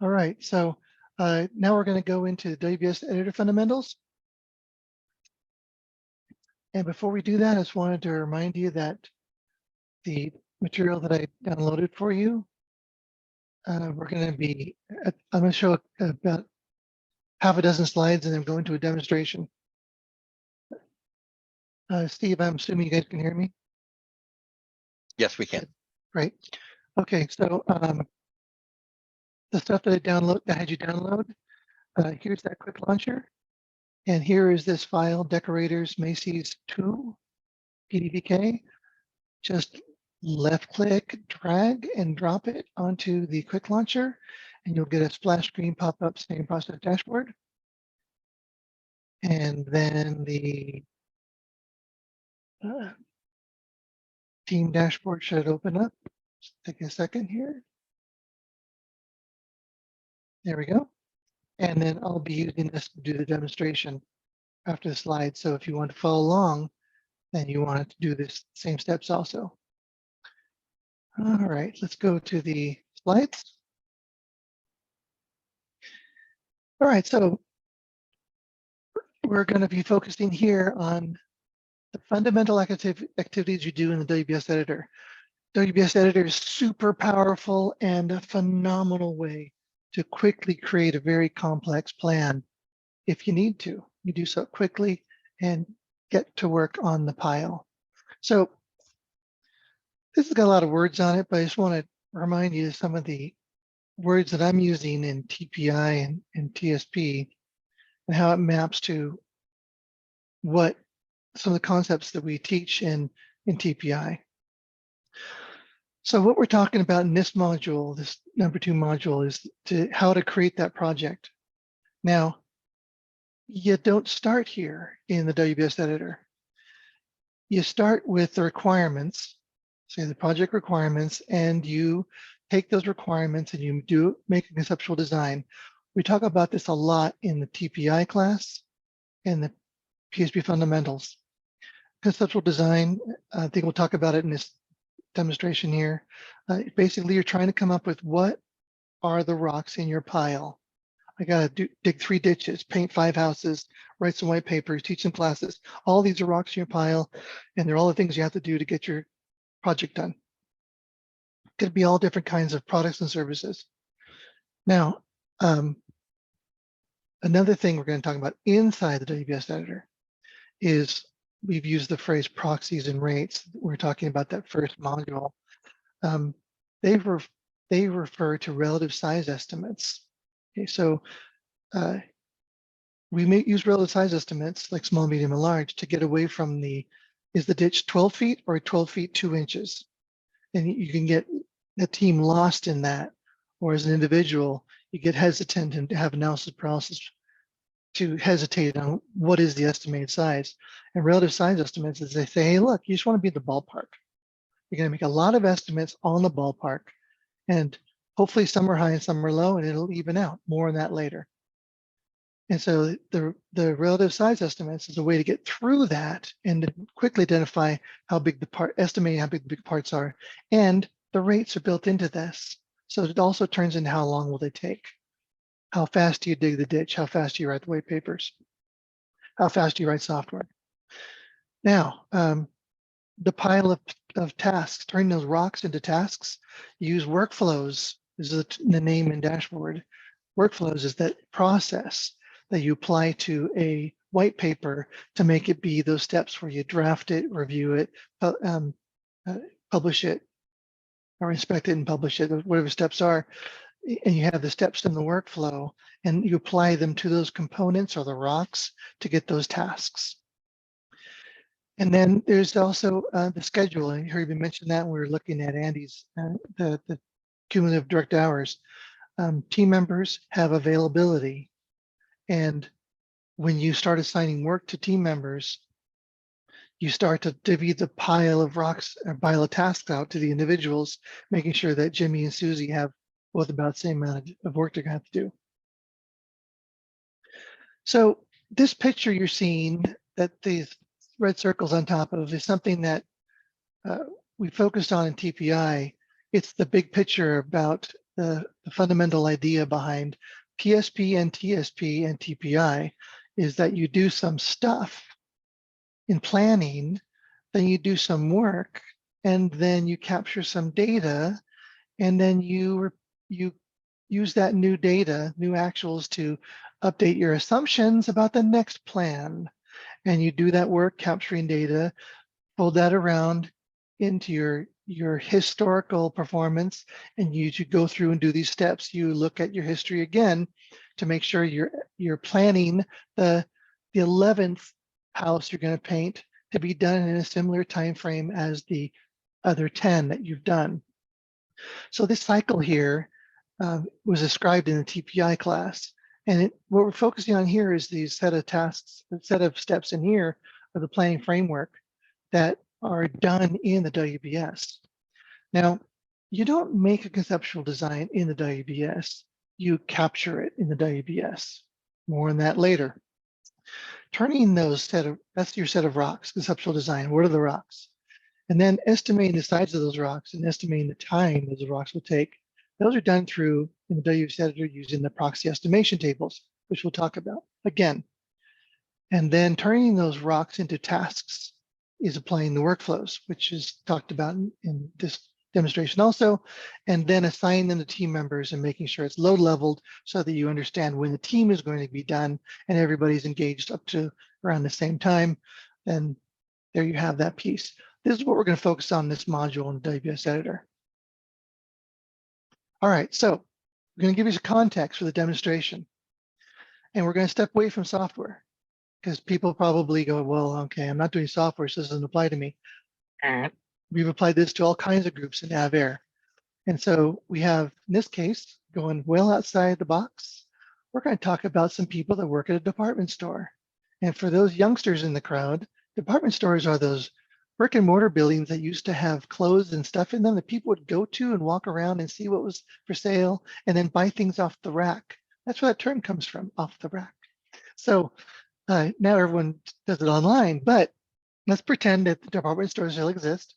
All right, so now we're going to go into WBS Editor Fundamentals. And before we do that, I just wanted to remind you that the material that I downloaded for you, we're going to be, I'm going to show about half a dozen slides and then go into a demonstration. Steve, I'm assuming you guys can hear me? Yes, we can. Great. Okay, so the stuff that I had you download, here's that quick launcher. And here is this file, Decorators Macy's 2 PDBK. Just left click, drag and drop it onto the quick launcher, and you'll get a splash screen pop up saying process dashboard. And then the team dashboard should open up. Just take a second here. There we go. And then I'll be using this to do the demonstration after the slide. So if you want to follow along, then you want to do this same steps also. All right, let's go to the slides. All right, so we're going to be focusing here on the fundamental activities you do in the WBS Editor. WBS Editor is super powerful and a phenomenal way to quickly create a very complex plan. If you need to, you do so quickly and get to work on the pile. So this has got a lot of words on it, but I just want to remind you of some of the words that I'm using in TPI and TSP and how it maps to what some of the concepts that we teach in TPI. So what we're talking about in this module, this number 2 module, is how to create that project. Now, you don't start here in the WBS Editor. You start with the requirements, say the project requirements, and you take those requirements and you make a conceptual design. We talk about this a lot in the TPI class and the PSP fundamentals. Conceptual design, I think we'll talk about it in this demonstration here. Basically, you're trying to come up with what are the rocks in your pile. I got to dig 3 ditches, paint 5 houses, write some white papers, teach some classes. All these are rocks in your pile, and they're all the things you have to do to get your project done. Could be all different kinds of products and services. Now, another thing we're going to talk about inside the WBS Editor is we've used the phrase proxies and rates. We're talking about that first module. They refer to relative size estimates. Okay, so we may use relative size estimates like small, medium, and large to get away from is the ditch 12 feet or 12 feet 2 inches? And you can get a team lost in that, or as an individual, you get hesitant and have analysis paralysis to hesitate on what is the estimated size. And relative size estimates is they say, hey, look, you just want to be in the ballpark. You're going to make a lot of estimates on the ballpark, and hopefully some are high and some are low, and it'll even out. More on that later. And so the relative size estimates is a way to get through that and to quickly identify how big estimating how big the big parts are. And the rates are built into this. So it also turns into how long will they take? How fast do you dig the ditch? How fast do you write the white papers? How fast do you write software? Now, the pile of tasks, turning those rocks into tasks, use workflows. This is the name in dashboard. Workflows is that process that you apply to a white paper to make it be those steps where you draft it, review it, publish it, or inspect it and publish it, whatever steps are. And you have the steps in the workflow, and you apply them to those components or the rocks to get those tasks. And then there's also the schedule. I heard you mention that when we were looking at Andy's, the cumulative direct hours. Team members have availability. And when you start assigning work to team members, you start to divvy the pile of rocks or pile of tasks out to the individuals, making sure that Jimmy and Susie have both about the same amount of work they're going to have to do. So this picture you're seeing that these red circles on top of is something that we focused on in TPI. It's the big picture about the fundamental idea behind PSP and TSP and TPI is that you do some stuff in planning, then you do some work, and then you capture some data, and then you use that new data, new actuals, to update your assumptions about the next plan. And you do that work capturing data, fold that around into your historical performance, and you should go through and do these steps. You look at your history again to make sure you're planning the 11th house you're going to paint to be done in a similar time frame as the other 10 that you've done. So this cycle here was described in the TPI class. And what we're focusing on here is these set of tasks, the set of steps in here of the planning framework that are done in the WBS. Now, you don't make a conceptual design in the WBS, you capture it in the WBS. More on that later. Turning those that's your set of rocks, conceptual design. What are the rocks? And then estimating the size of those rocks and estimating the time those rocks will take. Those are done through in the WBS editor using the proxy estimation tables, which we'll talk about again. And then turning those rocks into tasks is applying the workflows, which is talked about in this demonstration also, and then assigning them to team members and making sure it's load leveled so that you understand when the team is going to be done and everybody's engaged up to around the same time. Then there you have that piece. This is what we're going to focus on in this module in the WBS editor. All right, so we're going to give you some context for the demonstration. And we're going to step away from software because people probably go, well, okay, I'm not doing software, so this doesn't apply to me. We've applied this to all kinds of groups in NAVAIR. And so we have, in this case, going well outside the box, we're going to talk about some people that work at a department store. And for those youngsters in the crowd, department stores are those brick and mortar buildings that used to have clothes and stuff in them that people would go to and walk around and see what was for sale and then buy things off the rack. That's where that term comes from, off the rack. So now everyone does it online, but let's pretend that the department stores still exist.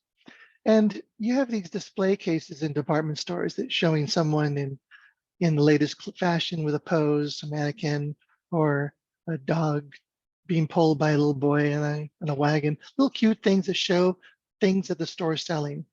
And you have these display cases in department stores that showing someone in the latest fashion with a pose, a mannequin, or a dog being pulled by a little boy in a wagon, little cute things that show things that the store is selling.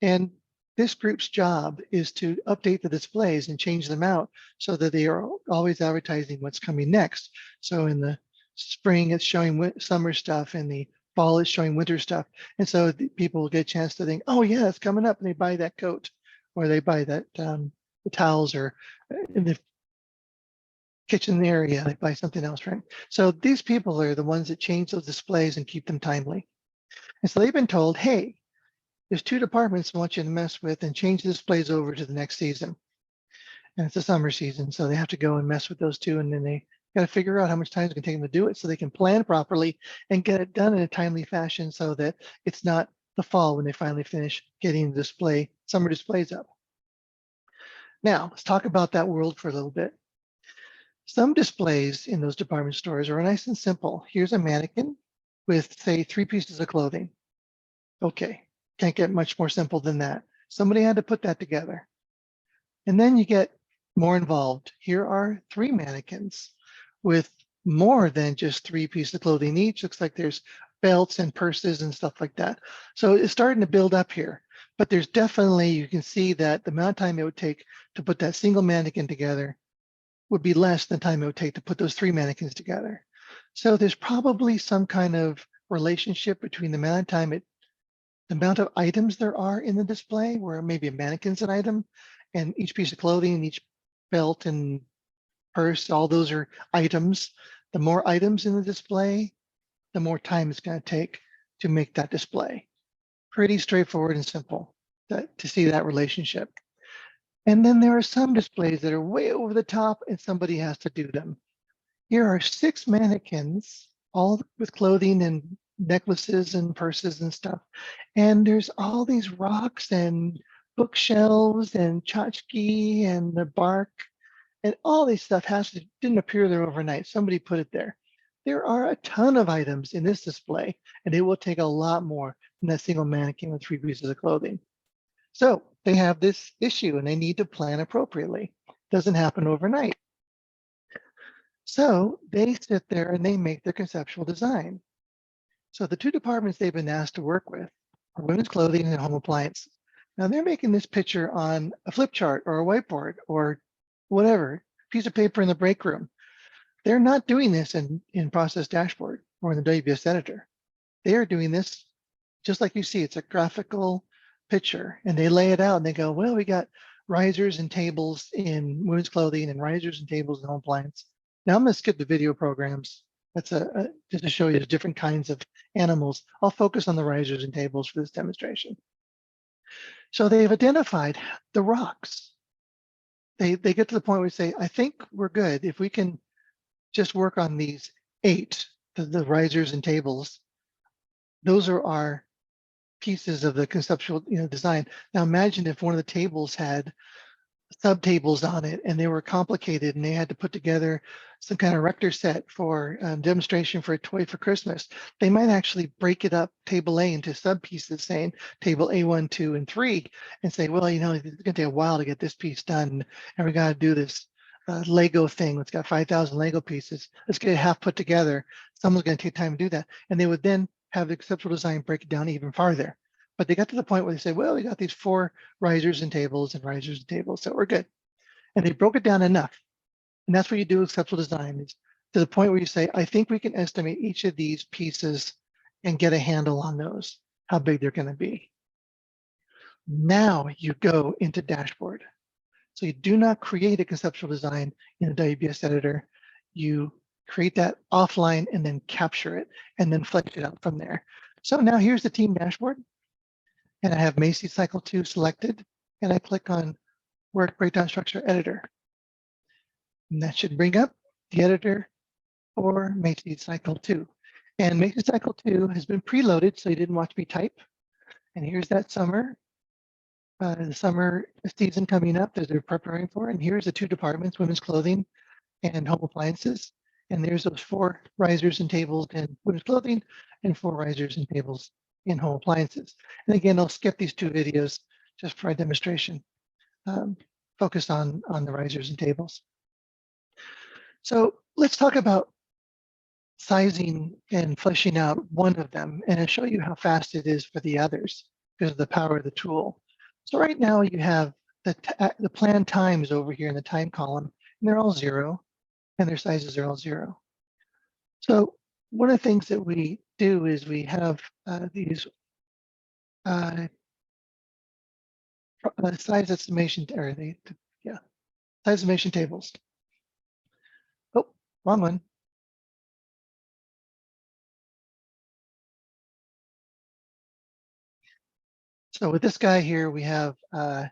And this group's job is to update the displays and change them out so that they are always advertising what's coming next. So in the spring, it's showing summer stuff, and the fall is showing winter stuff. And so people will get a chance to think, oh yeah, it's coming up, and they buy that coat, or they buy that the towels, or in the kitchen area, they buy something else, right? So these people are the ones that change those displays and keep them timely. And so they've been told, hey, there's 2 departments I want you to mess with and change the displays over to the next season. And it's the summer season, so they have to go and mess with those 2, and then they got to figure out how much time it's going to take them to do it so they can plan properly and get it done in a timely fashion so that it's not the fall when they finally finish getting the summer displays up. Now, let's talk about that world for a little bit. Some displays in those department stores are nice and simple. Here's a mannequin with, say, 3 pieces of clothing. Okay, can't get much more simple than that. Somebody had to put that together. And then you get more involved. Here are 3 mannequins with more than just 3 pieces of clothing each. Looks like there's belts and purses and stuff like that. So it's starting to build up here. But there's definitely, you can see that the amount of time it would take to put that single mannequin together would be less than time it would take to put those 3 mannequins together. So there's probably some kind of relationship between the amount of time the amount of items there are in the display, where maybe a mannequin's an item, and each piece of clothing and each belt and purse, all those are items. The more items in the display, the more time it's going to take to make that display. Pretty straightforward and simple to see that relationship. And then there are some displays that are way over the top and somebody has to do them. Here are 6 mannequins, all with clothing and necklaces and purses and stuff. And there's all these rocks and bookshelves and tchotchke and the bark, and all this stuff didn't appear there overnight. Somebody put it there. There are a ton of items in this display, and it will take a lot more than that single mannequin with 3 pieces of clothing. So they have this issue and they need to plan appropriately. Doesn't happen overnight. So they sit there and they make their conceptual design. So the two departments they've been asked to work with are women's clothing and home appliance. Now they're making this picture on a flip chart or a whiteboard or whatever, piece of paper in the break room. They're not doing this in Process Dashboard or in the WBS Editor. They are doing this just like you see, it's a graphical picture, and they lay it out and they go, well, we got risers and tables in women's clothing and risers and tables in home appliance. Now I'm going to skip the video programs. That's just to show you the different kinds of animals. I'll focus on the risers and tables for this demonstration. So they've identified the rocks. They get to the point where we say, I think we're good if we can just work on these 8, the risers and tables. Those are our pieces of the conceptual design. Now imagine if one of the tables had subtables on it and they were complicated and they had to put together some kind of rector set for demonstration for a toy for Christmas. They might actually break it up, table A, into sub pieces, saying table A1, 2, and 3, and say, well, it's going to take a while to get this piece done, and we got to do this Lego thing. It's got 5,000 Lego pieces. Let's get it half put together. Someone's going to take time to do that, and they would then have the conceptual design break it down even farther. But they got to the point where they said, well, we got these 4 risers and tables, so we're good. And they broke it down enough. And that's what you do with conceptual design, is to the point where you say, I think we can estimate each of these pieces and get a handle on those, how big they're going to be. Now you go into dashboard. So you do not create a conceptual design in the WBS editor. You create that offline and then capture it and then flesh it out from there. So now here's the team dashboard. And I have Macy's Cycle 2 selected, and I click on Work Breakdown Structure Editor. And that should bring up the editor for Macy's Cycle 2. And Macy's Cycle 2 has been preloaded, so you didn't watch me type. And here's that summer, the summer season coming up that they're preparing for. And here's the 2 departments, women's clothing and home appliances. And there's those 4 risers and tables in women's clothing and 4 risers and tables in home appliances. And again, I'll skip these 2 videos just for a demonstration. Focus on the risers and tables. So let's talk about sizing and fleshing out one of them, and I'll show you how fast it is for the others because of the power of the tool. So right now you have the planned times over here in the time column, and they're all 0, and their sizes are all 0. So one of the things that we do is we have these size estimation, or size estimation tables. Oh, wrong one. So with this guy here, we have the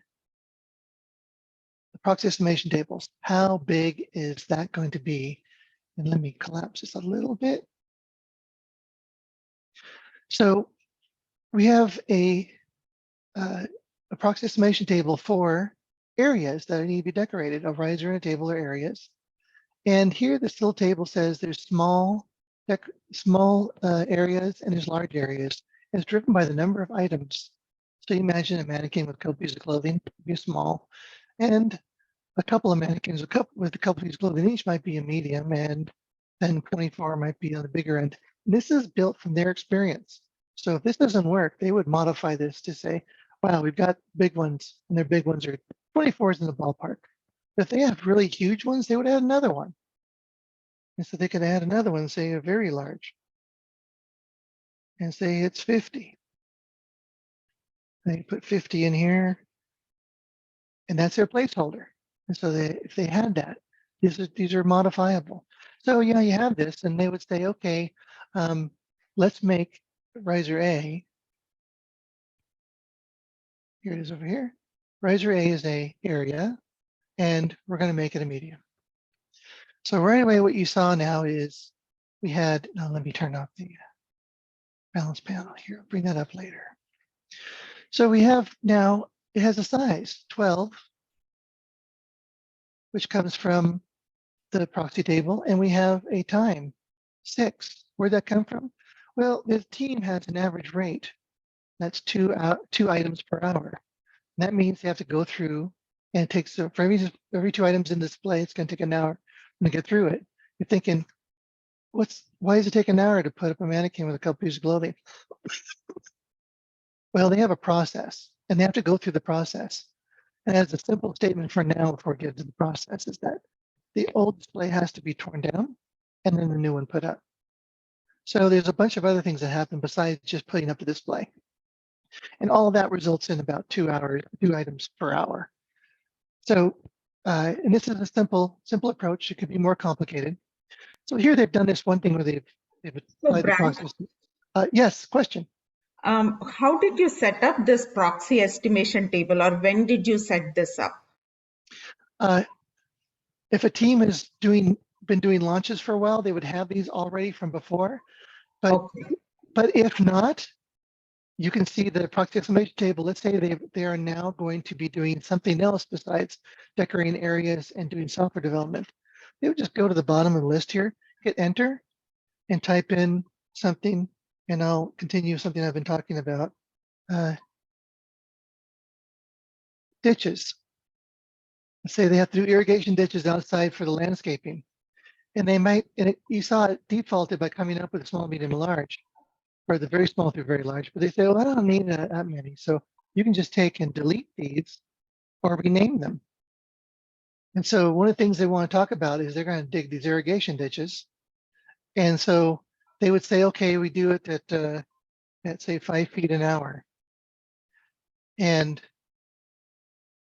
proxy estimation tables. How big is that going to be? And let me collapse this a little bit. So we have a proxy estimation table for areas that need to be decorated. A riser and a table are areas. And here this little table says there's small areas and there's large areas. And it's driven by the number of items. So you imagine a mannequin with a couple pieces of clothing, be small, and a couple of mannequins with a couple pieces of clothing each might be a medium, and then 24 might be on the bigger end. And this is built from their experience. So if this doesn't work, they would modify this to say, wow, we've got big ones, and their big ones are 24s in the ballpark. But if they have really huge ones, they would add another one. And so they could add another one, say a very large, and say it's 50. They put 50 in here, and that's their placeholder. And so if they had that, these are modifiable. So yeah, you have this, and they would say, okay, let's make riser A. Here it is over here. Riser A is a area, and we're going to make it a medium. So right away, what you saw now is we had. Now let me turn off the balance panel here. I'll bring that up later. So we have now, it has a size 12, which comes from the proxy table, and we have a time 6. Where'd that come from? Well, the team has an average rate. That's 2 items per hour. And that means they have to go through, and it takes, for every 2 items in display, it's going to take an hour to get through it. You're thinking, why does it take an hour to put up a mannequin with a couple pieces of clothing? Well, they have a process, and they have to go through the process. And as a simple statement for now, before we get to the process, is that the old display has to be torn down and then the new one put up. So there's a bunch of other things that happen besides just putting up the display. And all of that results in about 2 hours, 2 items per hour. So, and this is a simple approach. It could be more complicated. So here they've done this one thing where they've applied the process. Yes, question. How did you set up this proxy estimation table, or when did you set this up? If a team has been doing launches for a while, they would have these already from before. But Okay. but if not, you can see the proxy estimation table. Let's say they are now going to be doing something else besides decorating areas and doing software development. They would just go to the bottom of the list here, hit enter, and type in something, and I'll continue something I've been talking about. Ditches. Let's say they have to do irrigation ditches outside for the landscaping. And they might, you saw it defaulted by coming up with a small, medium, and large, or the very small through very large, but they say, well, I don't need that many. So you can just take and delete these or rename them. And so one of the things they want to talk about is they're going to dig these irrigation ditches. And so they would say, okay, we do it at say 5 feet an hour. And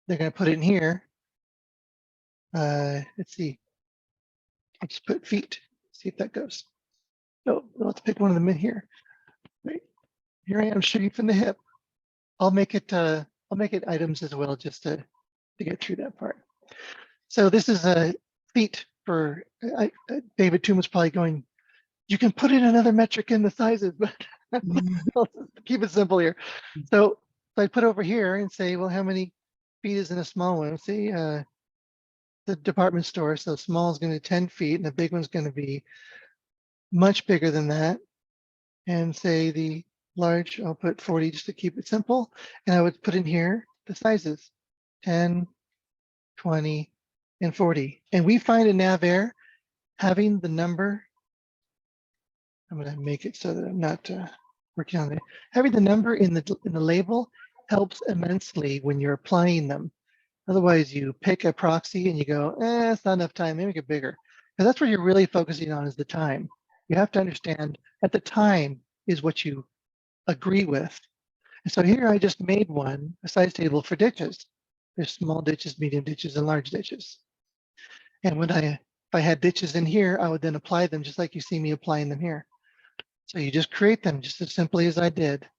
they're going to put it in here. Let's see. I'll just put feet, see if that goes. No, let's pick one of them in here. Right. Here I am shooting from the hip. I'll make it items as well, just to get through that part. So this is a feet for David Toom was probably going, you can put in another metric in the sizes, but I'll keep it simple here. So I put over here and say, well, how many feet is in a small one? See, the department store. So small is going to be 10 feet and the big one's going to be much bigger than that. And say the large, I'll put 40 just to keep it simple. And I would put in here the sizes, 10, 20, and 40. And we find in NAVAIR having the number, I'm going to make it so that I'm not working on it. Having the number in the label helps immensely when you're applying them. Otherwise, you pick a proxy and you go, it's not enough time, maybe make it bigger. And that's what you're really focusing on is the time. You have to understand that the time is what you agree with. And so here I just made a size table for ditches. There's small ditches, medium ditches, and large ditches. And when if I had ditches in here, I would then apply them just like you see me applying them here. So you just create them just as simply as I did.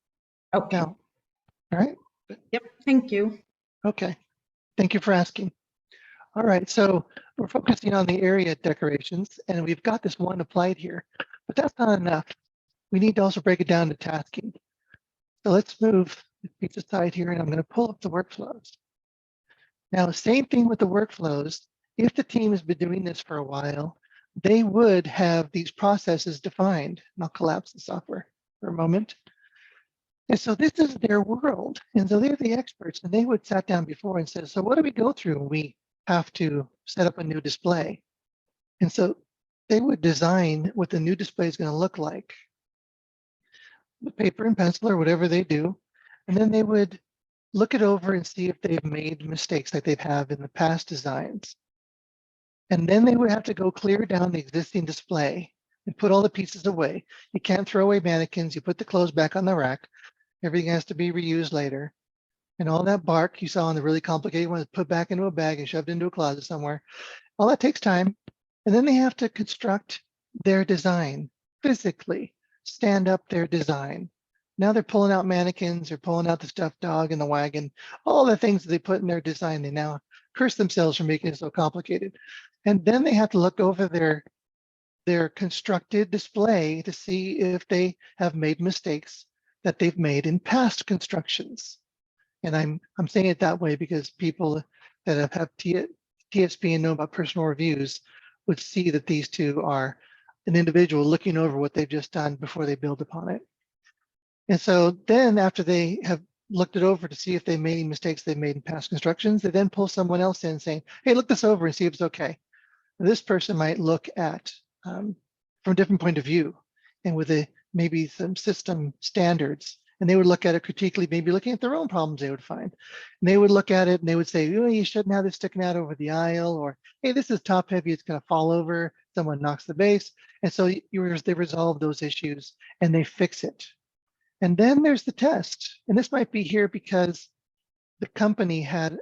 Okay. Now, all right? Yep. Thank you. Okay. Thank you for asking. All right, so we're focusing on the area decorations, and we've got this one applied here, but that's not enough. We need to also break it down to tasking. So let's move the piece aside here, and I'm going to pull up the workflows. Now, same thing with the workflows. If the team has been doing this for a while, they would have these processes defined. And I'll collapse the software for a moment. And so this is their world. And so they're the experts, and they would sat down before and said, so what do we go through when we have to set up a new display? And so they would design what the new display is going to look like with paper and pencil or whatever they do. And then they would look it over and see if they've made mistakes like they've had in the past designs. And then they would have to go clear down the existing display and put all the pieces away. You can't throw away mannequins. You put the clothes back on the rack. Everything has to be reused later. And all that bark you saw on the really complicated one is put back into a bag and shoved into a closet somewhere. All that takes time. And then they have to construct their design physically, stand up their design. Now they're pulling out mannequins, they're pulling out the stuffed dog in the wagon, all the things that they put in their design. They now curse themselves for making it so complicated. And then they have to look over their constructed display to see if they have made mistakes that they've made in past constructions. And I'm saying it that way because people that have TSP and know about personal reviews would see that these two are an individual looking over what they've just done before they build upon it. And so then after they have looked it over to see if they made any mistakes they made in past constructions. They then pull someone else in saying, hey, look this over and see if it's okay. And this person might look at from a different point of view and with maybe some system standards. And they would look at it critically, maybe looking at their own problems they would find. And they would look at it and they would say, oh, you shouldn't have this sticking out over the aisle, or hey, this is top heavy, it's going to fall over, someone knocks the base. And so they resolve those issues and they fix it. And then there's the test. And this might be here because the company had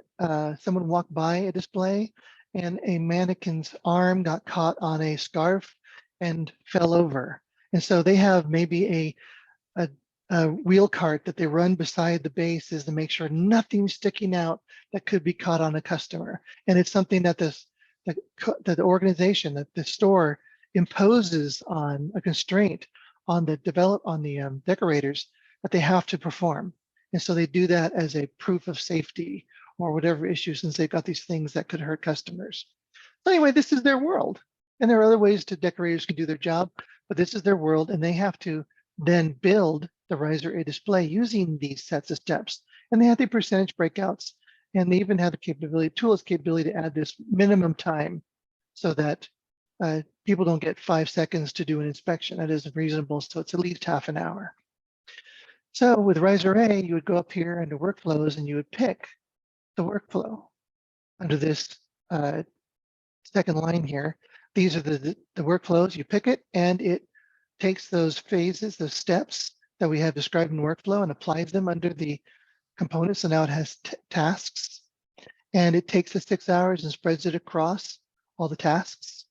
someone walk by a display and a mannequin's arm got caught on a scarf and fell over. And so they have maybe a wheel cart that they run beside the bases to make sure nothing's sticking out that could be caught on a customer. And it's something that the organization, that the store imposes on a constraint on the decorators that they have to perform. And so they do that as a proof of safety or whatever issue, since they've got these things that could hurt customers. So anyway, this is their world. And there are other ways decorators can do their job, but this is their world, and they have to then build the riser A display using these sets of steps. And they have the percentage breakouts, and they even have the capability to add this minimum time so that people don't get 5 seconds to do an inspection. That is reasonable, so it's at least half an hour. So with riser A, you would go up here into workflows and you would pick the workflow under this second line here. These are the workflows. You pick it and it takes those phases, those steps that we have described in workflow and applies them under the components. So now it has tasks, and it takes the 6 hours and spreads it across all the tasks.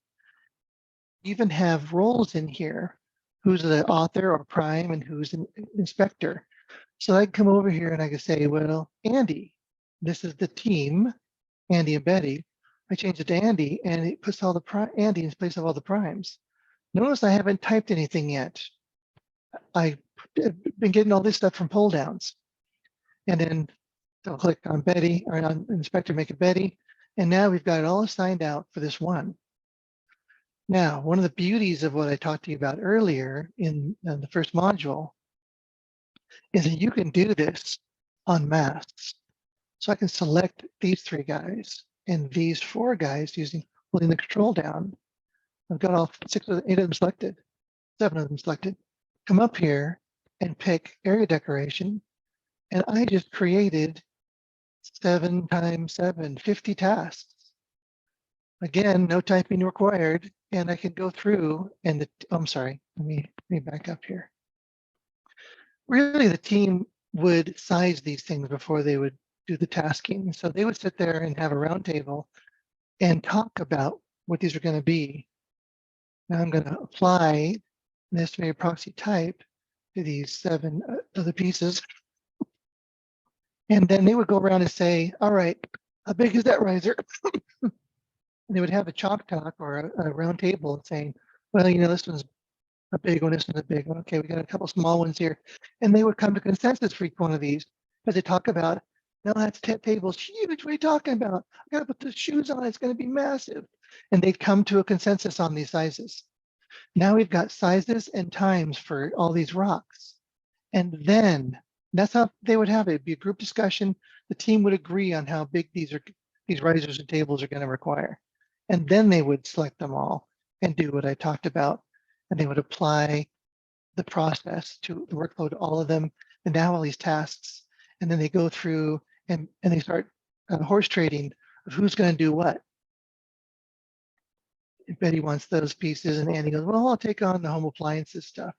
You even have roles in here. Who's the author or prime and who's an inspector. So I can come over here and I can say, well, Andy, this is the team, Andy and Betty. I change it to Andy and it puts all the Andy in place of all the primes. Notice I haven't typed anything yet. I've been getting all this stuff from pull downs. And then I'll click on Betty or on inspector, make it Betty. And now we've got it all assigned out for this one. Now, one of the beauties of what I talked to you about earlier in the first module is that you can do this en masse. So I can select these 3 guys and these 4 guys holding the control down. I've got all 8 of them selected, 7 of them selected. Come up here and pick area decoration. And I just created 7 times 7, 50 tasks. Again, no typing required. And I can go through and I'm sorry, let me back up here. Really, the team would size these things before they would do the tasking. So they would sit there and have a round table and talk about what these are going to be. Now I'm going to apply an estimated proxy type to these 7 other pieces. And then they would go around and say, all right, how big is that riser? And they would have a chalk talk or a round table saying, well, this one's a big one, this one's a big one. Okay, we got a couple small ones here. And they would come to consensus for each one of these as they talk about, no, that table's huge. What are you talking about? I got to put the shoes on. It's going to be massive. And they'd come to a consensus on these sizes. Now we've got sizes and times for all these rocks. And then that's how they would have it. It'd be a group discussion. The team would agree on how big these risers and tables are going to require. And then they would select them all and do what I talked about. And they would apply the process to the workload to all of them, and now all these tasks. And then they go through and they start horse trading of who's going to do what. If Betty wants those pieces, and Andy goes, well, I'll take on the home appliances stuff.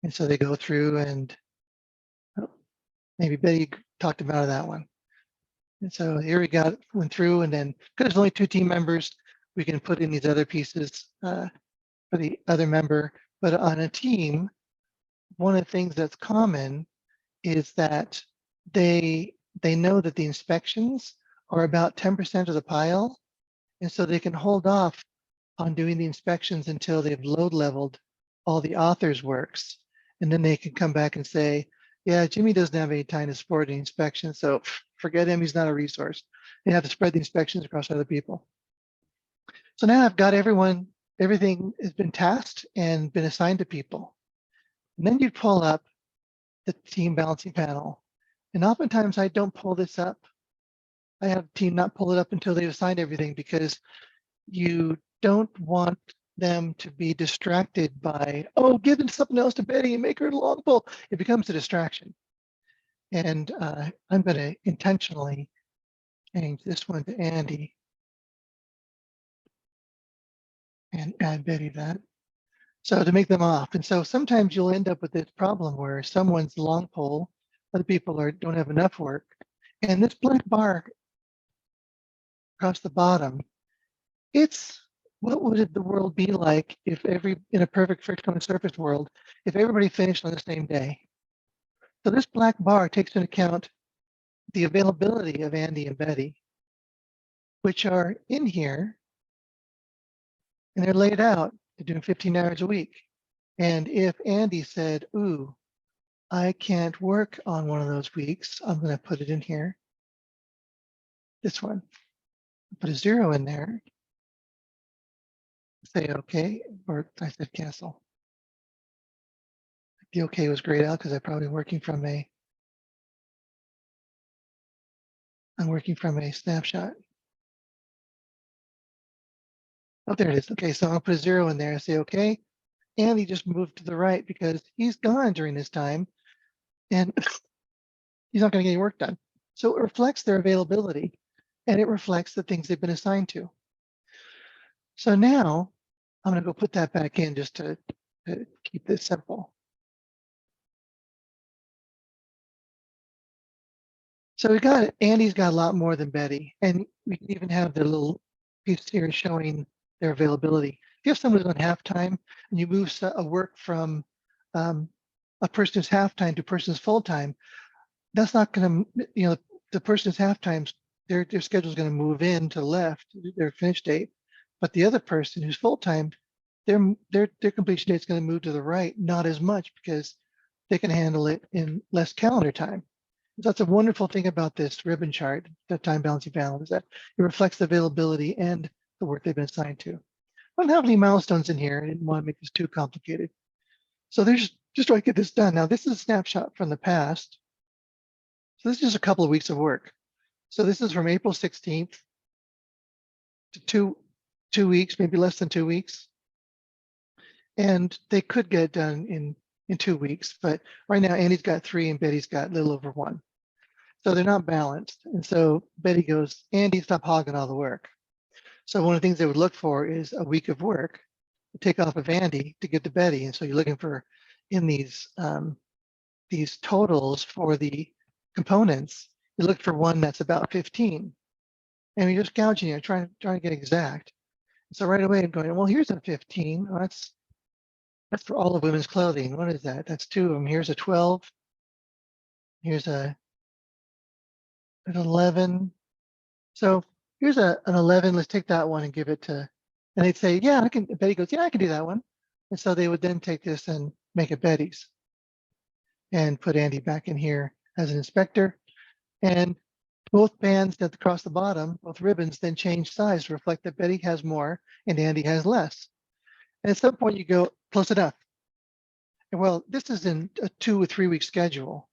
And so they go through and maybe Betty talked about that one. And so here we went through, and then because there's only 2 team members, we can put in these other pieces for the other member. But on a team, one of the things that's common is that they know that the inspections are about 10% of the pile. And so they can hold off on doing the inspections until they've load leveled all the author's works. And then they can come back and say, yeah, Jimmy doesn't have any time to support any inspection, so forget him, he's not a resource. They have to spread the inspections across other people. So now I've got everything has been tasked and been assigned to people. And then you pull up the team balancing panel. And oftentimes I don't pull this up. I have the team not pull it up until they've assigned everything, because you don't want them to be distracted by, oh, give it something else to Betty and make her a long pull. It becomes a distraction. And I'm going to intentionally change this one to Andy and add Betty that. So to make them off. And so sometimes you'll end up with this problem where someone's long pull, other people don't have enough work. And this black bar across the bottom, it's what would the world be like if in a perfect frictionless surface world, if everybody finished on the same day. So this black bar takes into account the availability of Andy and Betty, which are in here, and they're laid out. They're doing 15 hours a week. And if Andy said, ooh, I can't work on one of those weeks, I'm going to put it in here. This one. Put a 0 in there. Say OK, or I said cancel. The OK was grayed out because I'm probably working from a snapshot. Oh, there it is. Okay, so I'll put a 0 in there and say OK. And he just moved to the right because he's gone during this time and he's not going to get any work done. So it reflects their availability and it reflects the things they've been assigned to. So now I'm going to go put that back in just to keep this simple. So we got Andy's got a lot more than Betty, and we can even have the little piece here showing their availability. If you have someone who's on half-time and you move a work from a person who's half-time to a person who's full-time, that's not going to, the person who's half-time, their schedule is going to move in to the left, their finish date, but the other person who's full-time, their completion date is going to move to the right, not as much because they can handle it in less calendar time. So that's a wonderful thing about this ribbon chart, the time balancing panel, is that it reflects the availability and the work they've been assigned to. I don't have any milestones in here. I didn't want to make this too complicated. So there's just trying to get this done. Now, this is a snapshot from the past. So this is just a couple of weeks of work. So this is from April 16th to two weeks, maybe less than 2 weeks. And they could get it done in 2 weeks, but right now Andy's got 3 and Betty's got a little over 1. So they're not balanced. And so Betty goes, Andy, stop hogging all the work. So one of the things they would look for is a week of work to take off of Andy to give to Betty. And so you're looking for in these totals for the components, you look for one that's about 15. And you're just gouging it, trying to get exact. So right away I'm going, well, here's a 15. Well, that's for all of women's clothing. What is that? That's 2 of them. Here's a 12. Here's an 11. So here's an 11. Let's take that one and give it to, and they'd say, yeah, I can. Betty goes, yeah, I can do that one. And so they would then take this and make it Betty's and put Andy back in here as an inspector. And both bands that across the bottom, both ribbons, then change size to reflect that Betty has more and Andy has less. And at some point you go, close enough. And well, this is in a 2 or 3 week schedule.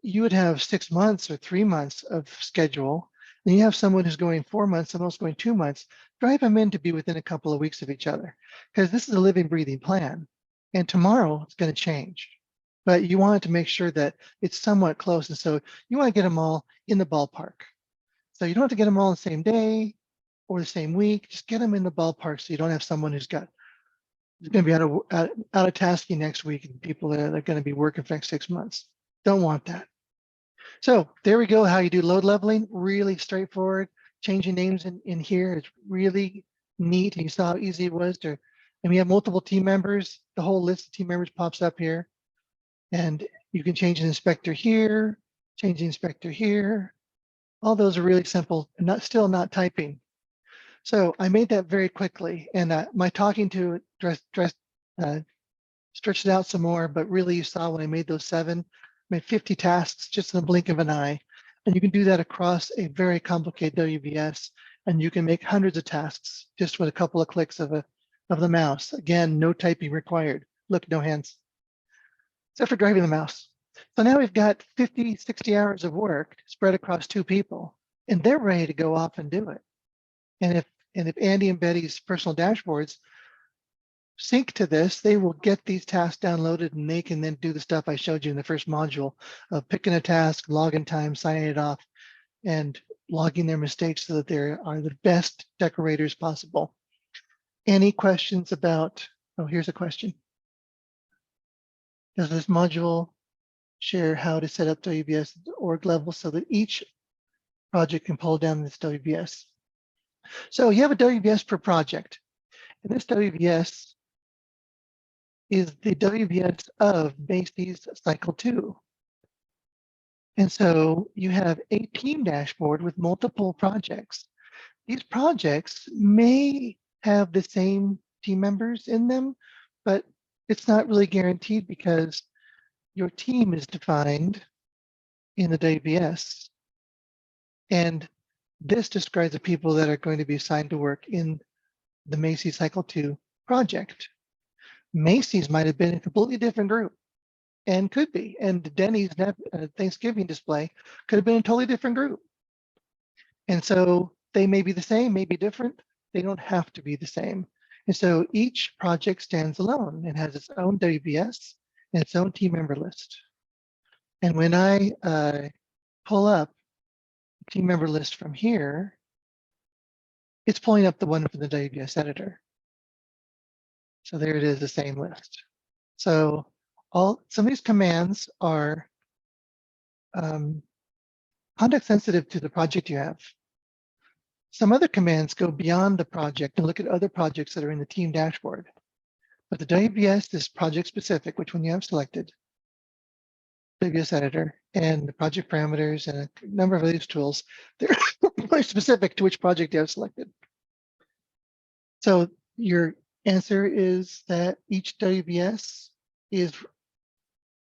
You would have 6 months or 3 months of schedule. And you have someone who's going 4 months, someone else going 2 months. Drive them in to be within a couple of weeks of each other, because this is a living, breathing plan. And tomorrow it's going to change. But you want to make sure that it's somewhat close. And so you want to get them all in the ballpark. So you don't have to get them all the same day or the same week. Just get them in the ballpark so you don't have someone who's going to be out of tasking next week and people that are going to be working for the next 6 months. Don't want that. So there we go, how you do load leveling, really straightforward. Changing names in here is really neat. And you saw how easy it was to, and we have multiple team members. The whole list of team members pops up here. And you can change an inspector here, change the inspector here. All those are really simple and still not typing. So I made that very quickly, and my talking to stretched it out some more, but really you saw when I made those 7, I made 50 tasks just in the blink of an eye. And you can do that across a very complicated WBS, and you can make hundreds of tasks just with a couple of clicks of the mouse. Again, no typing required. Look, no hands, except for driving the mouse. So now we've got 50, 60 hours of work spread across 2 people, and they're ready to go off and do it. And if Andy and Betty's personal dashboards sync to this, they will get these tasks downloaded, and they can then do the stuff I showed you in the first module of picking a task, login time, signing it off, and logging their mistakes so that they are the best decorators possible. Any questions about, oh, here's a question. Does this module share how to set up WBS at the org level so that each project can pull down this WBS? So you have a WBS per project, and this WBS is the WBS of Macy's Cycle 2. And so you have a team dashboard with multiple projects. These projects may have the same team members in them, but it's not really guaranteed because your team is defined in the WBS. And this describes the people that are going to be assigned to work in the Macy's Cycle 2 project. Macy's might have been a completely different group, and could be. And Denny's Thanksgiving display could have been a totally different group. And so they may be the same, may be different. They don't have to be the same. And so each project stands alone and has its own WBS and its own team member list. And when I pull up the team member list from here, it's pulling up the one from the WBS editor. So there it is, the same list. So some of these commands are context sensitive to the project you have. Some other commands go beyond the project and look at other projects that are in the team dashboard. But the WBS is project specific, which one you have selected, WBS editor, and the project parameters and a number of these tools, they're very specific to which project you have selected. So your answer is that each WBS is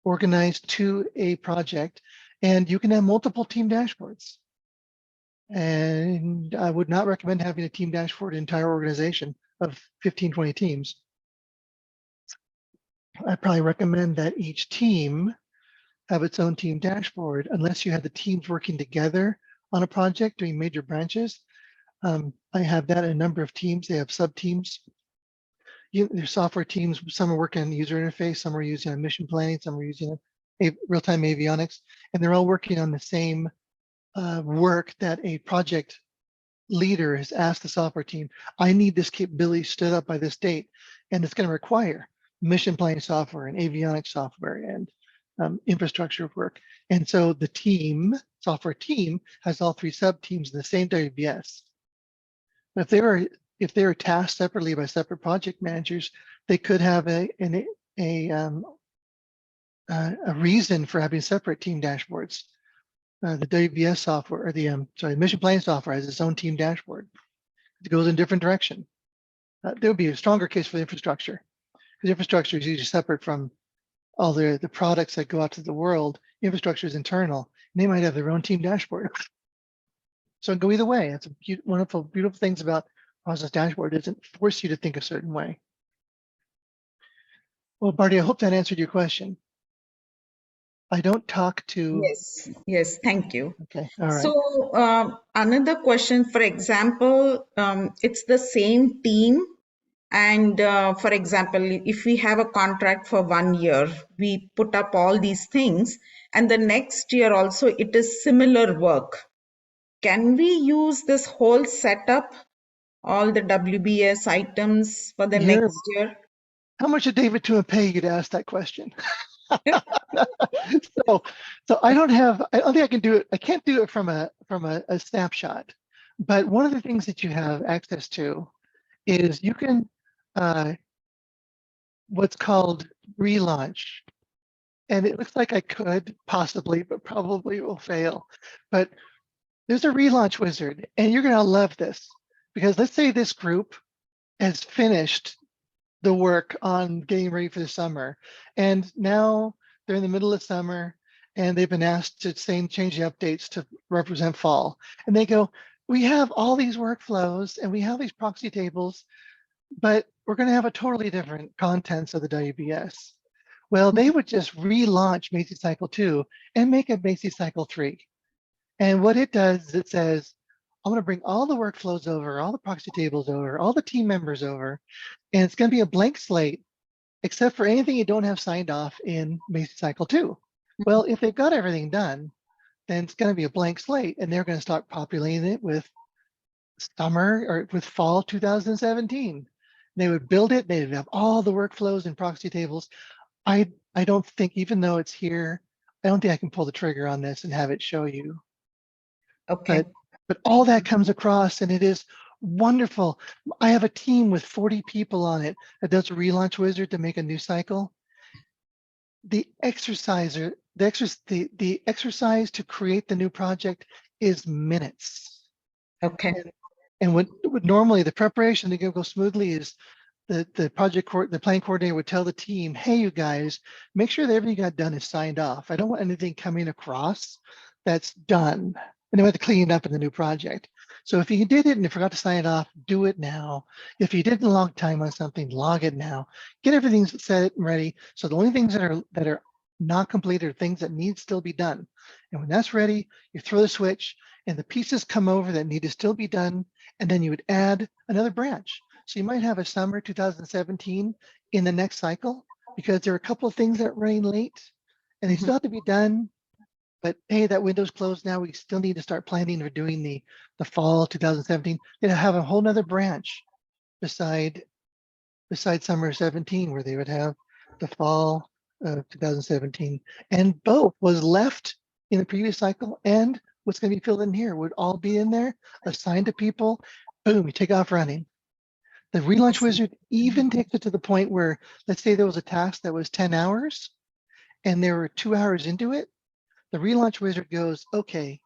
organized to a project, and you can have multiple team dashboards. And I would not recommend having a team dashboard entire organization of 15, 20 teams. I'd probably recommend that each team have its own team dashboard, unless you have the teams working together on a project doing major branches. I have that in a number of teams. They have sub-teams. Their software teams, some are working on the user interface, some are using on mission planning, some are using real-time avionics, and they're all working on the same work that a project leader has asked the software team, I need this capability stood up by this date, and it's going to require mission planning software and avionics software and infrastructure work. And so the team, software team, has all 3 sub-teams in the same WBS. But if they are tasked separately by separate project managers, they could have a reason for having separate team dashboards. The WBS software, or the mission planning software, has its own team dashboard. It goes in a different direction. There would be a stronger case for the infrastructure, because infrastructure is usually separate from all the products that go out to the world. Infrastructure is internal, and they might have their own team dashboard. So go either way. That's one of the beautiful things about process dashboard. It doesn't force you to think a certain way. Well, Barty, I hope that answered your question. I don't talk to. Yes, thank you. Okay, all right. So another question, for example, it's the same team. And for example, if we have a contract for 1 year, we put up all these things, and the next year also it is similar work. Can we use this whole setup, all the WBS items for the next year? How much did David Tuma pay you to ask that question? So I don't think I can do it. I can't do it from a snapshot. But one of the things that you have access to is you can what's called relaunch. And it looks like I could possibly, but probably will fail. But there's a relaunch wizard, and you're gonna love this, because let's say this group has finished the work on getting ready for the summer, and now they're in the middle of summer, and they've been asked to change the updates to represent fall. And they go, we have all these workflows, and we have these proxy tables, but we're gonna have a totally different contents of the WBS. Well, they would just relaunch Macy's Cycle 2 and make it Macy's Cycle 3. And what it does is it says, I'm going to bring all the workflows over, all the proxy tables over, all the team members over, and it's going to be a blank slate, except for anything you don't have signed off in Macy's Cycle 2. Well, if they've got everything done, then it's going to be a blank slate, and they're going to start populating it with summer or with fall 2017. They would build it, they'd have all the workflows and proxy tables. I don't think, even though it's here, I don't think I can pull the trigger on this and have it show you. Okay. But all that comes across, and it is wonderful. I have a team with 40 people on it that does a relaunch wizard to make a new cycle. The exercise to create the new project is minutes. Okay. And what normally the preparation to go smoothly is the plan coordinator would tell the team, hey, you guys, make sure that everything you got done is signed off. I don't want anything coming across that's done. And they have to clean it up in the new project. So if you did it and you forgot to sign it off, do it now. If you didn't log time on something, log it now. Get everything set and ready. So the only things that are not completed are things that need still be done. And when that's ready, you throw the switch and the pieces come over that need to still be done. And then you would add another branch. So you might have a summer 2017 in the next cycle because there are a couple of things that ran late and they still have to be done. But hey, that window's closed now. We still need to start planning or doing the fall 2017. They'd have a whole nother branch beside summer 17 where they would have the fall of 2017. And both was left in the previous cycle and what's going to be filled in here would all be in there, assigned to people. Boom, you take off running. The relaunch wizard even takes it to the point where, let's say there was a task that was 10 hours and there were 2 hours into it. The relaunch wizard goes, okay,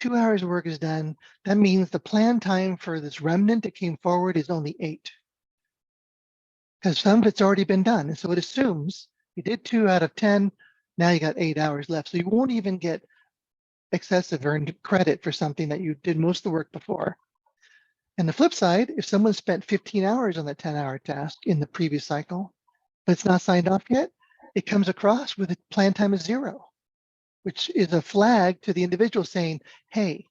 2 hours of work is done. That means the planned time for this remnant that came forward is only 8. Because some of it's already been done. And so it assumes you did 2 out of 10, now you got 8 hours left. So you won't even get excessive earned credit for something that you did most of the work before. And the flip side, if someone spent 15 hours on that 10-hour task in the previous cycle, but it's not signed off yet, it comes across with a planned time of 0. Which is a flag to the individual saying, hey,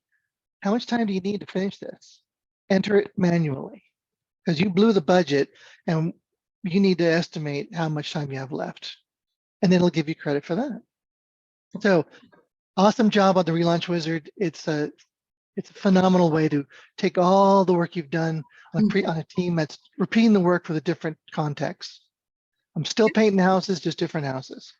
how much time do you need to finish this? Enter it manually because you blew the budget and you need to estimate how much time you have left. And then it'll give you credit for that. So awesome job on the relaunch wizard. It's a phenomenal way to take all the work you've done on a team that's repeating the work with a different context. I'm still painting houses, just different houses.